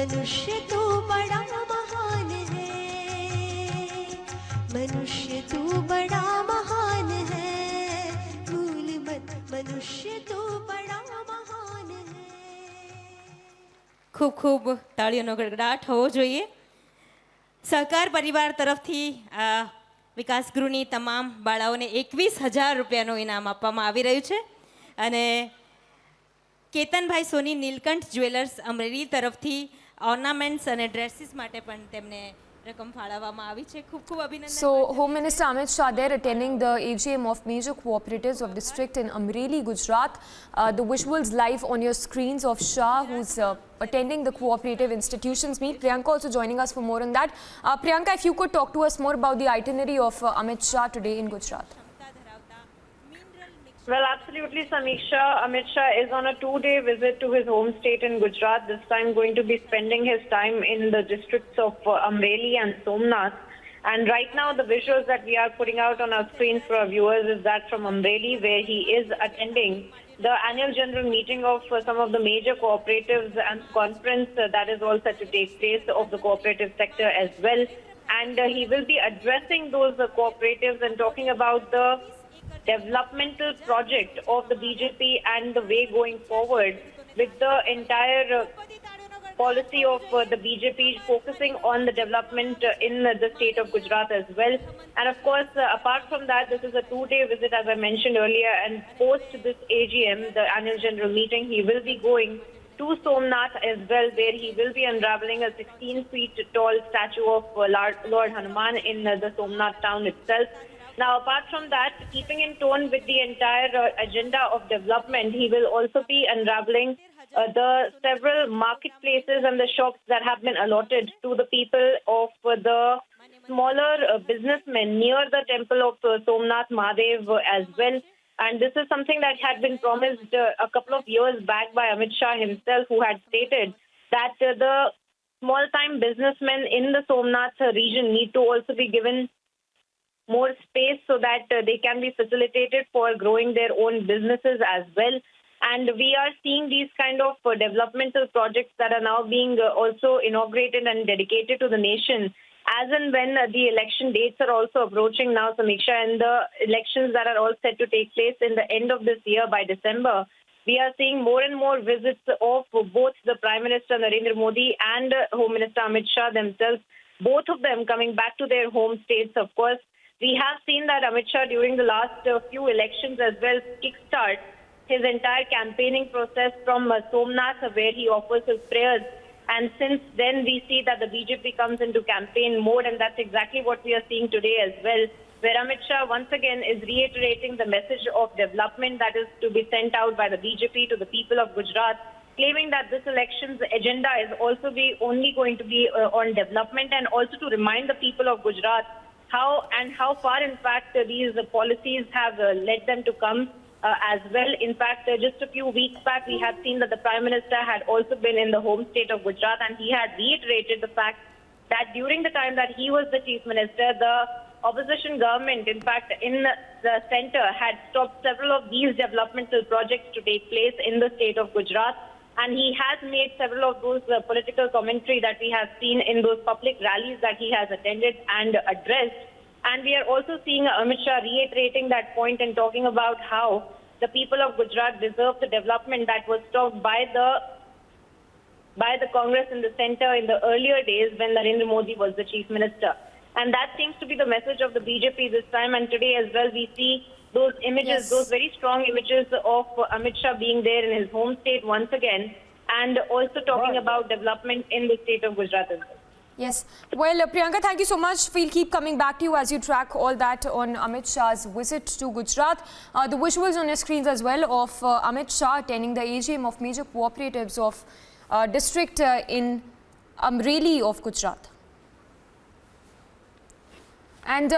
मनुष्य तो बड़ा महान है, मनुष्य तो बड़ा महान है, भूल मत मनुष्य तो बड़ा महान है. ખૂબ ખૂબ તાળીઓનો ગડગડાટ હોવો જોઈએ. સહકાર પરિવાર તરફથી વિકાસ ગૃહની તમામ બાળાઓને 21,000 રૂપિયાનું ઇનામ આપવામાં આવી રહ્યું છે અને કેતનભાઈ સોની નીલકંઠ જ્વેલર્સ અમરેલી તરફથી ઓર્નામેન્ટ્સ અને ડ્રેસીસ માટે પણ તેમને રકમ ફાળવવામાં આવી છે. ખૂબ ખૂબ અભિનંદન. So, Home Minister Amit Shah there attending the AGM of major cooperatives of district in Amreli, Gujarat. The visuals live on your screens of Shah, who's attending the cooperative institutions meet. Priyanka also joining us for more on that. Priyanka, if you could talk to us more about the itinerary of Amit Shah today in Gujarat. Well, absolutely, Samiksha. Amit Shah is on a 2-day visit to his home state in Gujarat, this time going to be spending his time in the districts of Amreli and Somnath. And right now, the visuals that we are putting out on our screens for our viewers is that from Amreli, where he is attending the annual general meeting of some of the major cooperatives and conference that is all set to take place of the cooperative sector as well. And he will be addressing those cooperatives and talking about the developmental project of the BJP and the way going forward with the entire policy of the BJP focusing on the development in the state of Gujarat as well. And of course, apart from that, this is a 2-day visit, as I mentioned earlier, and post this AGM, the annual general meeting, he will be going to Somnath as well, where he will be unraveling a 16-feet tall statue of Lord Hanuman in the Somnath town itself. Now, apart from that, keeping in tone with the entire agenda of development, he will also be unraveling the several marketplaces and the shops that have been allotted to the people of the smaller businessmen near the temple of Somnath Mahadev as well. And this is something that had been promised a couple of years back by Amit Shah himself, who had stated that the small-time businessmen in the Somnath region need to also be given more space so that they can be facilitated for growing their own businesses as well. And we are seeing these kind of developmental projects that are now being also inaugurated and dedicated to the nation as and when the election dates are also approaching now, Samiksha, and the elections that are all set to take place in the end of this year by December. We are seeing more and more visits of both the Prime Minister Narendra Modi and Home Minister Amit Shah themselves, both of them coming back to their home states, of course. We have seen that Amit Shah during the last few elections as well kickstart his entire campaigning process from Somnath, where he offers his prayers. And since then, we see that the BJP comes into campaign mode, and that's exactly what we are seeing today as well, where Amit Shah once again is reiterating the message of development that is to be sent out by the BJP to the people of Gujarat, claiming that this election's agenda is also only going to be on development, and also to remind the people of Gujarat how far, in fact, these policies have led them to come as well. In fact, just a few weeks back, we had seen that the Prime Minister had also been in the home state of Gujarat, and he had reiterated the fact that during the time that he was the Chief Minister, the opposition government, in fact, in the centre, had stopped several of these developmental projects to take place in the state of Gujarat. And he has made several of those political commentary that we have seen in those public rallies that he has attended and addressed. And we are also seeing Amit Shah reiterating that point and talking about how the people of Gujarat deserve the development that was stopped by the Congress in the centre in the earlier days when Narendra Modi was the Chief Minister. And that seems to be the message of the BJP this time. And today as well, we see those images, those very strong images of Amit Shah being there in his home state once again, and also talking about development in the state of Gujarat as well. Yes. Well, Priyanka, thank you so much. We'll keep coming back to you as you track all that on Amit Shah's visit to Gujarat. The visuals on your screens as well of Amit Shah attending the AGM of major cooperatives of district in Amreli of Gujarat. And